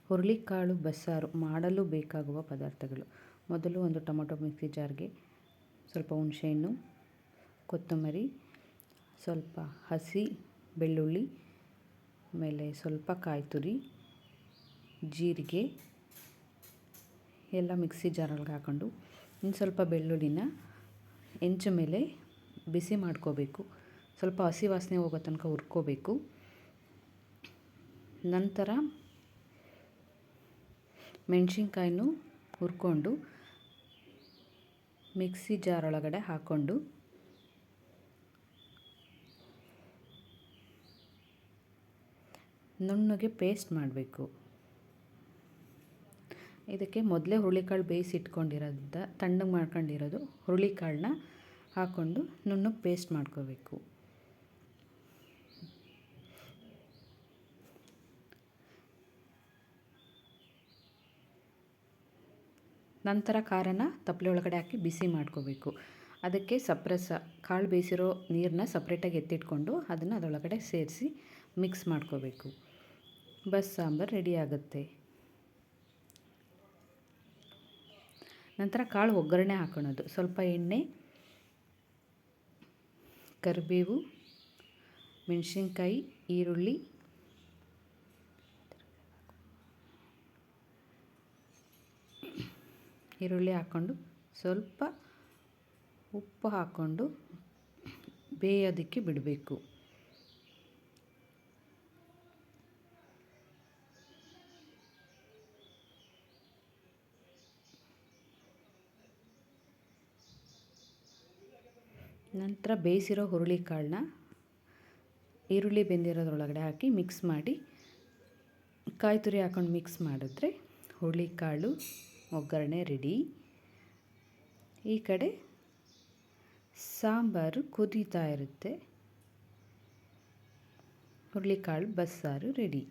ಹುರುಳಿಕಾಳು ಬಸ್ಸಾರು ಮಾಡಲು ಬೇಕಾಗುವ ಪದಾರ್ಥಗಳು. ಮೊದಲು ಒಂದು ಟೊಮೊಟೊ ಮಿಕ್ಸಿ ಜಾರ್ಗೆ ಸ್ವಲ್ಪ ಹುಣಸೆಹಣ್ಣು, ಕೊತ್ತಂಬರಿ, ಸ್ವಲ್ಪ ಹಸಿ ಬೆಳ್ಳುಳ್ಳಿ, ಆಮೇಲೆ ಸ್ವಲ್ಪ ಕಾಯಿ ತುರಿ, ಜೀರಿಗೆ ಎಲ್ಲ ಮಿಕ್ಸಿ ಜಾರೊಳಗೆ ಹಾಕ್ಕೊಂಡು ಇನ್ನು ಸ್ವಲ್ಪ ಬೆಳ್ಳುಳ್ಳಿನ ಹೆಂಚು ಮೇಲೆ ಬಿಸಿ ಮಾಡ್ಕೋಬೇಕು. ಸ್ವಲ್ಪ ಹಸಿ ವಾಸನೆ ಹೋಗೋ ತನಕ ಹುರ್ಕೋಬೇಕು. ನಂತರ ಮೆಣಸಿನ್ಕಾಯಿನೂ ಹುರ್ಕೊಂಡು ಮಿಕ್ಸಿ ಜಾರ್ ಒಳಗಡೆ ಹಾಕ್ಕೊಂಡು ನುಣ್ಣಗೆ ಪೇಸ್ಟ್ ಮಾಡಬೇಕು. ಇದಕ್ಕೆ ಮೊದಲೇ ಹುರುಳಿಕಾಳು ಬೇಯಿಸಿಟ್ಕೊಂಡಿರೋದು ತಣ್ಣಗೆ ಮಾಡ್ಕೊಂಡಿರೋದು ಹುರುಳಿಕಾಳನ್ನ ಹಾಕ್ಕೊಂಡು ನುಣ್ಣಗೆ ಪೇಸ್ಟ್ ಮಾಡ್ಕೋಬೇಕು. ನಂತರ ಖಾರನ ತಪ್ಪಲೆ ಒಳಗಡೆ ಹಾಕಿ ಬಿಸಿ ಮಾಡ್ಕೋಬೇಕು. ಅದಕ್ಕೆ ಕಾಳು ಬೇಯಿಸಿರೋ ನೀರನ್ನ ಸಪ್ರೇಟಾಗಿ ಎತ್ತಿಟ್ಕೊಂಡು ಅದನ್ನು ಅದರೊಳಗಡೆ ಸೇರಿಸಿ ಮಿಕ್ಸ್ ಮಾಡ್ಕೋಬೇಕು. ಬಸ್ಸಾಂಬಾರು ರೆಡಿ ಆಗುತ್ತೆ. ನಂತರ ಕಾಳು ಒಗ್ಗರಣೆ ಹಾಕೊಳ್ಳೋದು. ಸ್ವಲ್ಪ ಎಣ್ಣೆ, ಕರಿಬೇವು, ಮೆಣಸಿನ್ಕಾಯಿ, ಈರುಳ್ಳಿ, ಹಾಕ್ಕೊಂಡು ಸ್ವಲ್ಪ ಉಪ್ಪು ಹಾಕ್ಕೊಂಡು ಬೇಯೋದಕ್ಕೆ ಬಿಡಬೇಕು. ನಂತರ ಬೇಯಿಸಿರೋ ಹುರುಳಿಕಾಳನ್ನ ಈರುಳ್ಳಿ ಬೆಂದಿರೋದ್ರೊಳಗಡೆ ಹಾಕಿ ಮಿಕ್ಸ್ ಮಾಡಿ ಕಾಯಿ ತುರಿ ಹಾಕ್ಕೊಂಡು ಮಿಕ್ಸ್ ಮಾಡಿದ್ರೆ ಹುರುಳಿಕಾಳು ಒಗ್ಗರಣೆ ರೆಡಿ. ಈ ಕಡೆ ಸಾಂಬಾರು ಕುದೀತಾ ಇರುತ್ತೆ. ಹುರುಳಿಕಾಳು ಬಸ್ಸಾರು ರೆಡಿ.